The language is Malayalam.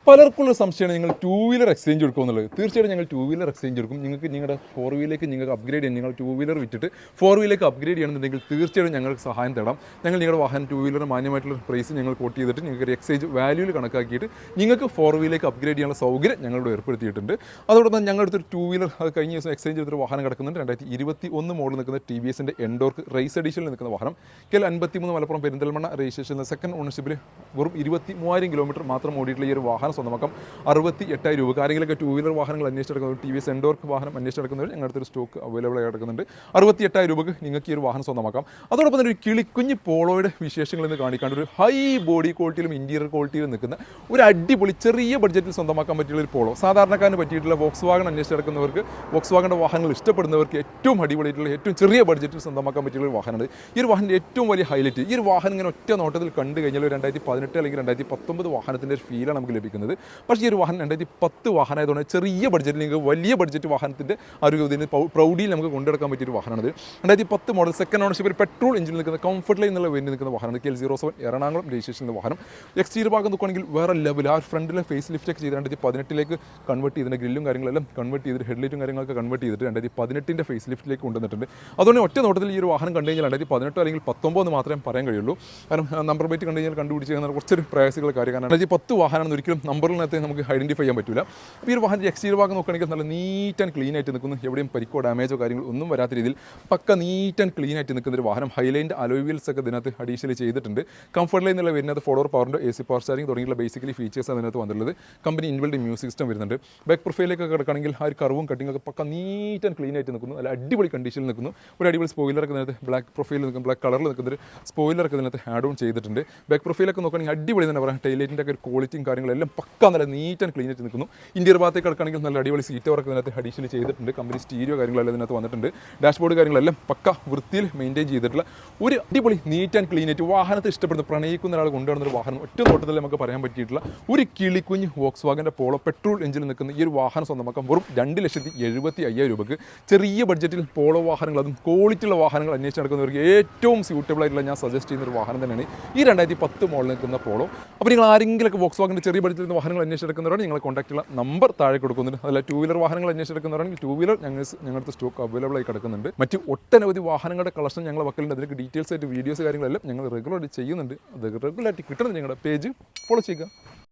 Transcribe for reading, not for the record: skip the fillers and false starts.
പലർക്കുള്ള സംശയമാണ് നിങ്ങൾ ടൂ വീലർ എക്സ്ചേഞ്ച് എടുക്കുമെന്നുള്ളത്. തീർച്ചയായിട്ടും ഞങ്ങൾ ടൂ വീലർ എക്സ്ചേഞ്ച് എടുക്കും. നിങ്ങൾക്ക് നിങ്ങളുടെ ഫോർ വീലേക്ക് നിങ്ങൾക്ക് അപ്ഗ്രേഡ് ചെയ്യാൻ, നിങ്ങൾ ടൂ വീലർ വിറ്റിട്ട് ഫോർ വീലേക്ക് അപ്ഗ്രേഡ് ചെയ്യണമെന്നുണ്ടെങ്കിൽ തീർച്ചയായിട്ടും ഞങ്ങൾക്ക് സഹായം തേടാം. ഞങ്ങൾ നിങ്ങളുടെ വാഹനം ടൂ വീലർ മാന്യമായിട്ടുള്ള പ്രൈസ് ഞങ്ങൾ കോട്ട് ചെയ്തിട്ട് നിങ്ങൾക്ക് ഒരു എക്സ്ചേഞ്ച് വാല്യൂവിൽ കണക്കാക്കിയിട്ട് നിങ്ങൾക്ക് ഫോർ വീലേക്ക് അപ്ഗ്രേഡ് ചെയ്യാനുള്ള സൗകര്യം ഞങ്ങളോട് ഏർപ്പെടുത്തിയിട്ടുണ്ട്. അതോടൊപ്പം ഞങ്ങളുടെ ടൂ വീലർ അത് കഴിഞ്ഞ ദിവസം എക്സ്ചേഞ്ച് എടുത്തൊരു വാഹനം കിടക്കുന്നുണ്ട്. 2021 മോഡൽ നിൽക്കുന്ന TVS എൻഡോർക്ക് റേസ് എഡിഷനിൽ നിൽക്കുന്ന വാഹനം. KL 53 Malappuram Perinthalmanna registration second ഓണർഷിപ്പിൽ വെറും 23,000 കിലോമീറ്റർ മാത്രം ഓടിയിട്ടുള്ള ഈ ഒരു വാഹനം സ്വന്തമാക്കാം. 68,000 രൂപ. ആരെങ്കിലൊക്കെ ടൂ വീലർ വാഹനങ്ങൾ അന്വേഷിച്ചെടുക്കുന്നത് TVS എൻഡോർക്ക് വാഹനം അന്വേഷിച്ചെടുക്കുന്നവർ ഞങ്ങളുടെ അടുത്തൊരു സ്റ്റോക്ക് അവൈലബിൾ ആയി കിടക്കുന്നുണ്ട്. 68,000 രൂപയ്ക്ക് നിങ്ങൾക്ക് ഈ ഒരു വാഹനം സ്വന്തമാക്കാം. അതോടൊപ്പം തന്നെ ഒരു കിളിക്കുഞ്ഞ് പോളോയുടെ വിശേഷങ്ങൾ എന്ന് കാണിക്കാണ്ട് ഒരു ഹൈ ബോഡി ക്വാളിറ്റിയിലും ഇൻറ്റീരിയർ ക്വാളിറ്റിയിലും നിൽക്കുന്ന ഒരു അടിപൊളി ചെറിയ ബഡ്ജറ്റിൽ സ്വന്തമാക്കാൻ പറ്റിയുള്ള ഒരു പോളോ. സാധാരണക്കാരന് പറ്റിയിട്ടുള്ള വോക്സ് വാഗൺ അന്വേഷിച്ചെടുക്കുന്നവർക്ക്, വോക്സ് വാഗണിൻ്റെ വാഹനങ്ങൾ ഇഷ്ടപ്പെടുന്നവർക്ക് ഏറ്റവും അടിപൊളിയായിട്ടുള്ള ഏറ്റവും ചെറിയ ബഡ്ജറ്റിൽ സ്വന്തമാക്കാൻ പറ്റിയുള്ള ഒരു വാഹനമാണ്. ഈ ഒരു വാഹനത്തിൻ്റെ ഏറ്റവും വലിയ ഹൈലൈറ്റ്, ഈ ഒരു വാഹനം ഇങ്ങനെ ഒറ്റ നോട്ടത്തിൽ കണ്ടു കഴിഞ്ഞാൽ 2018 അല്ലെങ്കിൽ 2019 വാഹനത്തിൻ്റെ ഒരു ഫീലാണ് നമുക്ക് ലഭിക്കുന്നത്. പക്ഷേ ഈ ഒരു വാഹനം 2010 വാഹനമായതുകൊണ്ട് ചെറിയ ബഡ്ജറ്റിൽ നിങ്ങൾക്ക് വലിയ ബഡ്ജറ്റ് വാഹനത്തിൻ്റെ ആരോഗ്യത്തിന് പ്രൗഢിയിൽ നമുക്ക് കൊണ്ടുനടക്കാൻ പറ്റിയൊരു വാഹനമാണ്. 2010 മോഡൽ സെക്കൻഡ് ഓണർഷിപ്പിൽ പെട്രോൾ എഞ്ചിനിൽ നിൽക്കുന്ന കംഫർട്ട് ലൈൻ എന്നുള്ള വേണ്ടി നിൽക്കുന്ന വാഹനമാണ്. KL 07 എറണാകുളം രജിസ്ട്രേഷൻ വാഹനം. എക്സ്റ്റീരിയർ ഭാഗം നോക്കുകയാണെങ്കിൽ വേറെ ലെവൽ. ആ ഫ്രണ്ടിലെ ഫേസ് ലിഫ്റ്റൊക്കെ ചെയ്ത് 2018 കൺവേർട്ട് ചെയ്തിട്ട് ഗ്രില്ലും കാര്യങ്ങളെല്ലാം കൺവേർട്ട് ചെയ്തിട്ട് ഹെഡ്ലൈറ്റും കാര്യങ്ങളൊക്കെ കൺവേർട്ട് ചെയ്തിട്ട് 2018 ഫേസ് ലിഫ്റ്റിലേക്ക് കൊണ്ടുവന്നിട്ടുണ്ട്. അതുകൊണ്ട് ഒറ്റ നോട്ടത്തിൽ ഈ ഒരു വാഹനം കണ്ടു കഴിഞ്ഞാൽ 2018 അല്ലെങ്കിൽ 19 മാത്രമേ പറയാൻ കഴിയുള്ളൂ. കാരണം നമ്പർ പ്ലേറ്റ് കണ്ടു കഴിഞ്ഞാൽ കണ്ടുപിടിച്ച് കഴിഞ്ഞാൽ കുറച്ചൊരു പ്രയാസമുള്ള കാര്യം. കാരണം 2010 വാഹനം ഒരിക്കലും നമ്പറിനകത്ത് നമുക്ക് ഐഡൻറ്റിഫൈ ചെയ്യാൻ പറ്റില്ല. അപ്പോൾ ഈ ഒരു വാഹനം എക്സ്റ്റീരിയർ ഭാഗം നോക്കുകയാണെങ്കിൽ നല്ല നീറ്റ് ആൻഡ് ക്ലീൻ ആയിട്ട് നിൽക്കുന്നു. എവിടെയും പരിക്കോ ഡാമേജോ കാര്യങ്ങളോ ഒന്നും വരാത്ത രീതിയിൽ പക്ക നീറ്റ് ആൻഡ് ക്ലീൻ ആയിട്ട് നിൽക്കുന്ന ഒരു വാഹനം. ഹൈലൈൻ്റെ അലോയ് വീൽസ് ഒക്കെ ഇതിനകത്ത് അഡീഷണൽ ചെയ്തിട്ടുണ്ട്. കംഫർട്ട് ലൈൻ എന്നുള്ള വരുന്നത് ഫോളോവർ പവറിൻ്റെ AC പവർ സ്റ്റാരിംഗ് തുടങ്ങിയുള്ള ബേസിക്കലി ഫീച്ചേഴ്സ് അതിനകത്ത് വന്നിട്ടുള്ളത്. കമ്പനി ഇൻബിൽഡ് മ്യൂസിക് സിസ്റ്റം വരുന്നുണ്ട്. ബാക്ക് പ്രൊഫൈലിലേക്ക് കിടക്കുകയാണെങ്കിൽ ആ ഒരു കർവും കട്ടിംഗ് ഒക്കെ പക്ക നീറ്റ് ആൻഡ് ക്ലീൻ ആയിട്ട് നിൽക്കുന്നു. നല്ല അടിപൊളി കണ്ടീഷനിൽ നിൽക്കുന്നു. ഒരു അടിപൊളി സ്പോയിലറൊക്കെ ഇതിനകത്ത് ബ്ലാക്ക് പ്രൊഫൈലിൽ നിൽക്കും, ബ്ലാക്ക് കളറിൽ നിൽക്കുന്നൊരു സ്പോയിലറൊക്കെ ഇതിനകത്ത് ആഡ് ഓൺ ചെയ്തിട്ടുണ്ട്. ബാക്ക് പ്രൊഫൈലൊക്കെ നോക്കുകയാണെങ്കിൽ അടിപൊളി തന്നെ പറയാം. ടൈലൈറ്റിൻ്റെ ഒക്കെ ഒരു ക്വാളിറ്റിയും കാര്യങ്ങളെല്ലാം പക്ക നല്ല നീറ്റ് ആൻഡ് ക്ലീൻ ആയിട്ട് നിൽക്കുന്നു. ഇന്ത്യൻ ഭാഗത്തേക്ക് കിടക്കുകയാണെങ്കിൽ നല്ല അടിപൊളി സീറ്റ് വർക്ക് ഇതിനകത്ത് അഡീഷണൽ ചെയ്തിട്ടുണ്ട്. കമ്പനി സ്റ്റീരിയോ കാര്യങ്ങളെല്ലാം ഇതിനകത്ത് വന്നിട്ടുണ്ട്. ഡാഷ്ബോർഡ് കാര്യങ്ങളെല്ലാം പക്ക വൃത്തിയിൽ മെയിൻറ്റെയിൻ ചെയ്തിട്ടുള്ള ഒരു അടിപൊളി നീറ്റ് ആൻഡ് ക്ലീൻ ആയിട്ട് വാഹനത്തെ ഇഷ്ടപ്പെടുന്ന പ്രണയിക്കുന്ന ഒരാൾ കൊണ്ടുവരുന്ന ഒരു വാഹനം ഒറ്റ നോട്ടത്തിൽ നമുക്ക് പറയാൻ പറ്റിയിട്ടുള്ള ഒരു കിളിക്കുഞ്ഞ് വോക്സ് വാഗൻ്റെ പോളോ പെട്രോൾ എഞ്ചിനിൽ നിൽക്കുന്ന ഈ ഒരു വാഹനം സ്വന്തമാക്കാൻ വെറും 2,75,000 രൂപയ്ക്ക് ചെറിയ ബഡ്ജറ്റിൽ പോളോ വാഹനങ്ങൾ, അതും ക്വാളിറ്റിയുള്ള വാഹനങ്ങൾ അന്വേഷിച്ച് നടക്കുന്നവർക്ക് ഏറ്റവും സ്യൂട്ടബിൾ ആയിട്ടുള്ള ഞാൻ സജസ്റ്റ് ചെയ്യുന്ന ഒരു വാഹനം തന്നെയാണ് ഈ 2010 മോഡൽ നിൽക്കുന്ന പോളോ. അപ്പോൾ നിങ്ങൾ ആരെങ്കിലുമൊക്കെ വോക്സ് വാഗൻ്റെ ചെറിയ ബഡ്ജറ്റിൽ വാഹനങ്ങൾ അന്വേഷിച്ചെടുക്കുന്നവരാണ് നിങ്ങളെ കോൺടാക്ട് ചെയ്യുന്ന നമ്പർ താഴെ കൊടുക്കുന്നുണ്ട്. അതല്ല ടൂ വീലർ വാഹനങ്ങൾ അന്വേഷിച്ചെടുക്കുന്നവരാണെങ്കിൽ ടൂ വീലർ ഞങ്ങളുടെ സ്റ്റോക്ക് അവൈലബിൾ ആയി കിടക്കുന്നുണ്ട്. മറ്റ് ഒട്ടനവധി വാഹനങ്ങളുടെ കളക്ഷൻ ഞങ്ങൾ വക്കലുണ്ട്. അതിലേക്ക് ഡീറ്റെയിൽസ് ആയിട്ട് വീഡിയോസ് കാര്യങ്ങളെല്ലാം ഞങ്ങൾ റെഗുലറായിട്ട് ചെയ്യുന്നുണ്ട്. അത് റെഗുലറായിട്ട് കിട്ടുന്നത് ഞങ്ങളുടെ പേജ് ഫോളോ ചെയ്യുക.